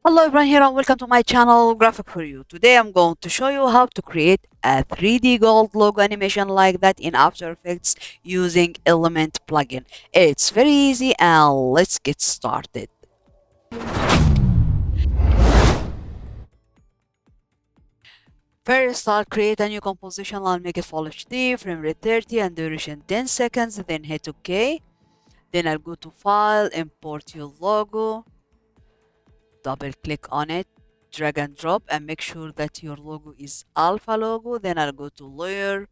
Hello everyone here and welcome to my channel Graphic for You. Today I'm going to show you how to create a 3D gold logo animation like that in After Effects using Element plugin. It's very easy and let's get started. First I'll create a new composition. I'll make it Full HD, frame rate 30 and duration 10 seconds, then hit OK. Then I'll go to File, import your logo, double click on it, drag and drop and make sure that your logo is alpha logo. Then I'll go to layer,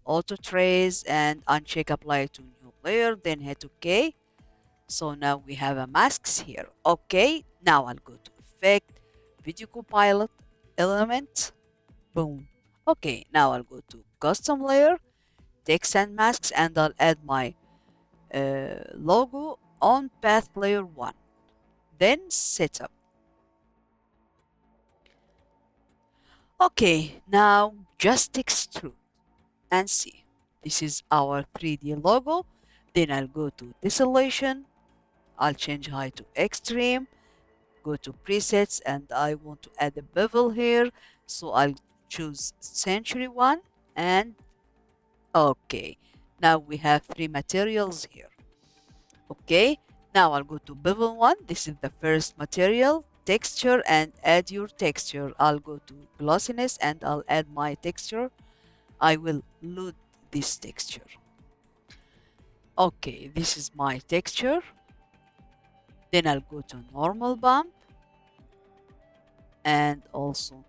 auto trace and uncheck apply to new layer, then hit OK. So now we have a masks here. Okay, now I'll go to effect, video copilot, element, boom. Okay, now I'll go to custom layer, text and masks, and I'll add my logo on path layer 1. Then setup. Okay, now just extrude and see. This is our 3D logo. Then I'll go to tessellation. I'll change height to extreme. Go to presets and I want to add a bevel here. So I'll choose century one and okay. Now we have three materials here. Okay. Now I'll go to bevel one. This is the first material. Texture and add your texture. I'll go to glossiness and I'll add my texture. I will load this texture. Okay, this is my texture. Then I'll go to normal bump and also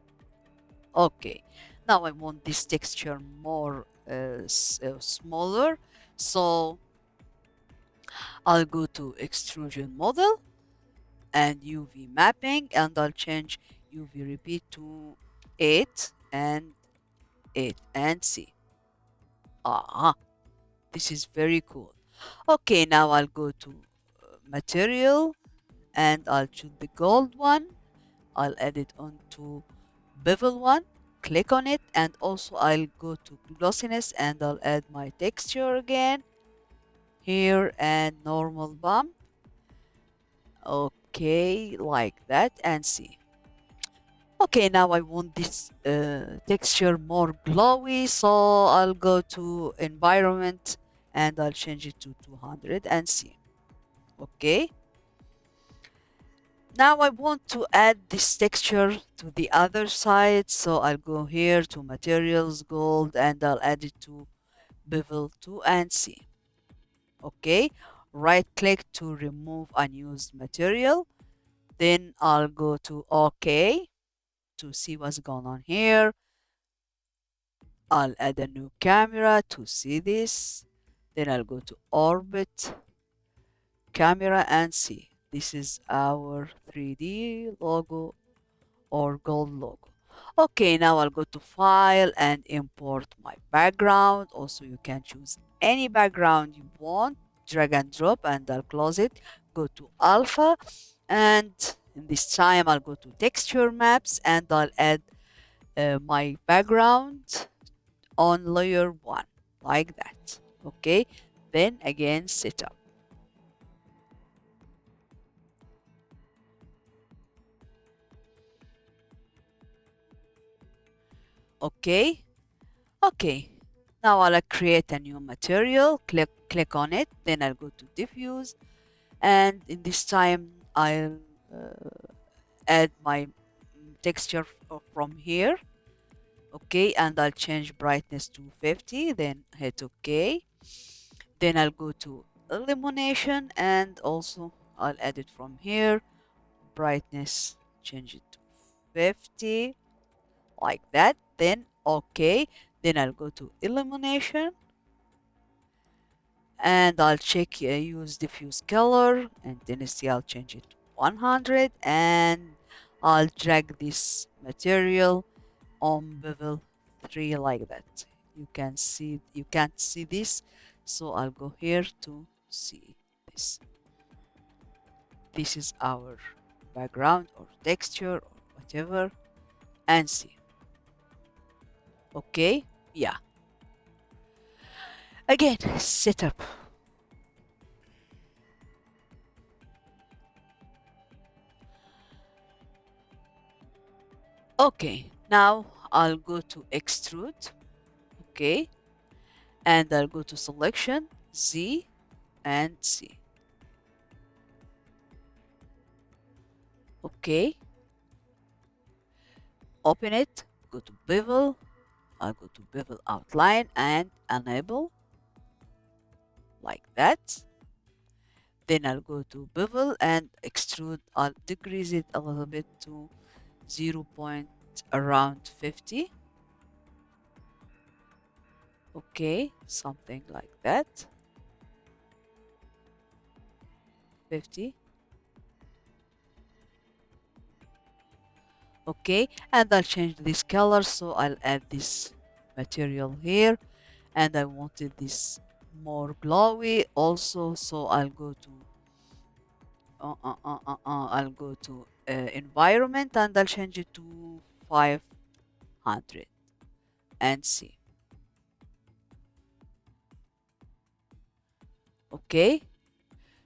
okay. Now I want this texture more smaller, so I'll go to extrusion model and UV mapping and I'll change UV repeat to 8 and 8 and see. Ah, this is very cool. Okay, now I'll go to material and I'll choose the gold one. I'll add it onto bevel one, click on it, and also I'll go to glossiness and I'll add my texture again here and normal bump. Okay, like that and see. Okay, now I want this texture more glowy, so I'll go to environment and I'll change it to 200 and see. Okay. Now I want to add this texture to the other side, so I'll go here to materials, gold, and I'll add it to bevel 2 and see. Okay, right click to remove unused material. Then I'll go to OK to see what's going on here. I'll add a new camera to see this. Then I'll go to orbit, camera and see. This is our 3D logo or gold logo. Okay, now I'll go to file and import my background. Also, you can choose any background you want, drag and drop, and I'll close it. Go to alpha, and in this time I'll go to texture maps and I'll add my background on layer 1 like that. Okay, then again setup. Okay. Okay, now I'll create a new material, click on it, then I'll go to diffuse, and in this time I'll add my texture from here. Okay, and I'll change brightness to 50, then hit OK. Then I'll go to illumination and also I'll add it from here. Brightness, change it to 50 like that, then OK. Then I'll go to illumination and I'll check use diffuse color and intensity. I'll change it to 100 and I'll drag this material on bevel 3 like that. You can't see this, so I'll go here to see this. This is our background or texture or whatever and see. Okay, yeah. Again, setup. Okay, now I'll go to extrude. Okay, and I'll go to selection, Z and C. Okay, open it, go to bevel. I'll go to bevel outline and enable like that. Then I'll go to bevel and extrude. I'll decrease it a little bit to 0 point around 50. Okay, something like that. 50. Okay, and I'll change this color, so I'll add this material here, and I wanted this more glowy also, so I'll go to I'll go to environment, and I'll change it to 500 and see. Okay,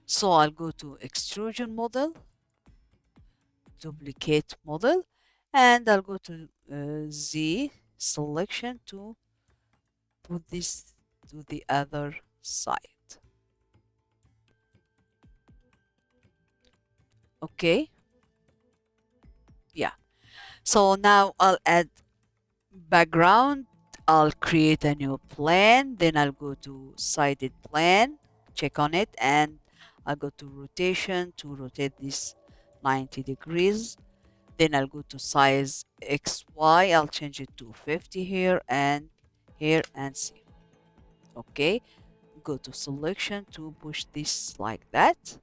so I'll go to extrusion model, duplicate model, and I'll go to Z selection to put this to the other side. Okay, yeah. So now I'll add background. I'll create a new plane, then I'll go to sided plane, check on it, and I'll go to rotation to rotate this 90 degrees. Then I'll go to size XY. I'll change it to 50 here and see. Okay, go to selection to push this like that.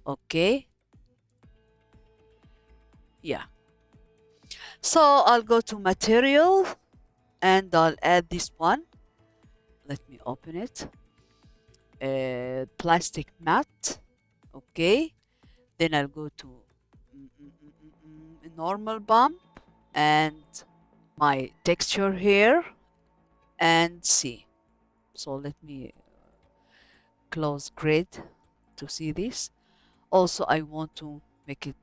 Okay, yeah. So I'll go to material and I'll add this one. Let me open it. Plastic mat. Okay, then I'll go to normal bump and my texture here and see. So let me close grid to see this. Also, I want to make it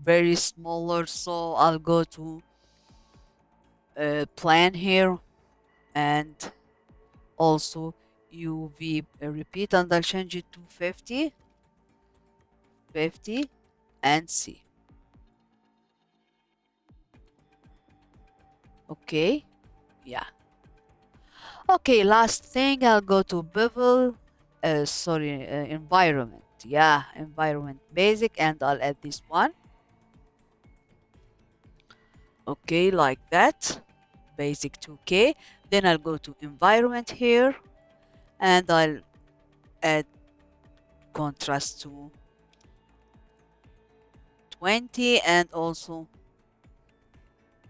very smaller, so I'll go to plan here and also UV repeat, and I'll change it to 50 and see. Okay, yeah. Okay, last thing, I'll go to bevel, environment. Yeah, environment basic, and I'll add this one. Okay, like that, basic 2K. Then I'll go to environment here, and I'll add contrast to 20, and also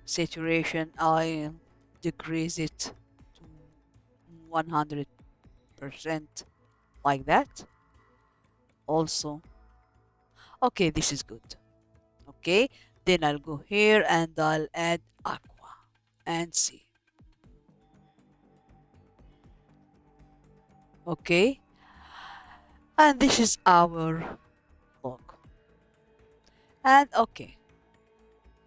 saturation, I'll decrease it to 100%, like that. Also, okay, this is good. Okay, then I'll go here and I'll add aqua and see. Okay, and this is our log. And okay,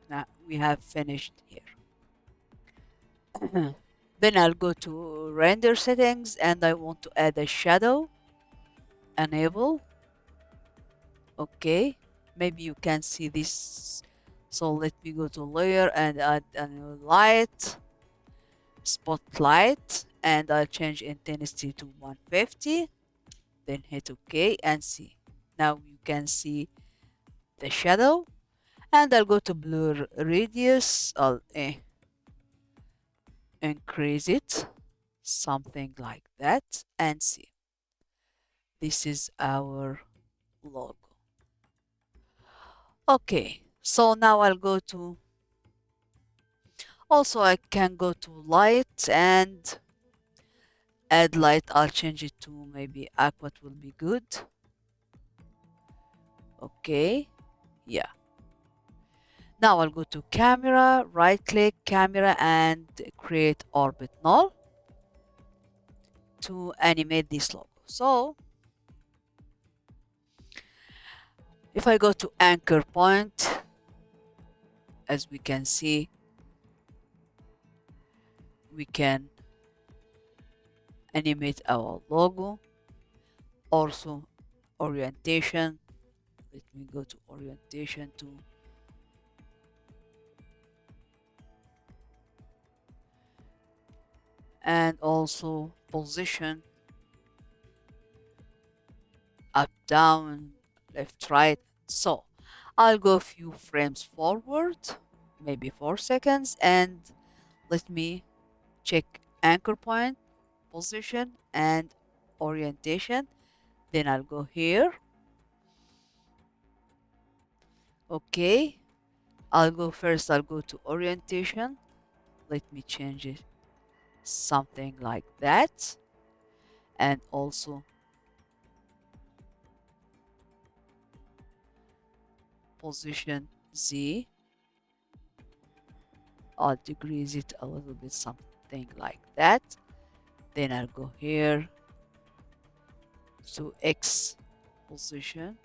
now we have finished here. Then I'll go to render settings and I want to add a shadow. Enable. Okay, maybe you can see this. So let me go to layer and add a new light, spotlight, and I'll change intensity to 150. Then hit OK and see. Now you can see the shadow. And I'll go to blur radius. I'll increase it, something like that, and see. This is our logo. Okay, so now I'll go to, also I can go to light and add light. I'll change it to maybe aqua, will be good. Okay, yeah. Now I'll go to camera, right click camera and create orbit null to animate this logo. So if I go to anchor point, as we can see, we can animate our logo. Also orientation. Let me go to orientation to and also position up, down, left, right. So I'll go a few frames forward, maybe 4 seconds, and let me check anchor point, position, and orientation. Then I'll go here. Okay, I'll go to orientation. Let me change it something like that. And also position Z. I'll decrease it a little bit, something like that. Then I'll go here to X position,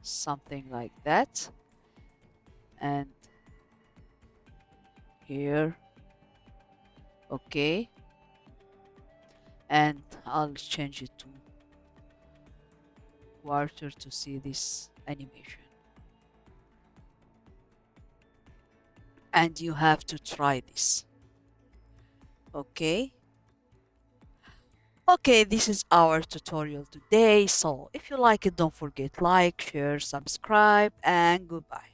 something like that. And here, okay. And I'll change it to quarter to see this animation. And you have to try this. Okay. Okay, this is our tutorial today. So if you like it, don't forget like, share, subscribe, and goodbye.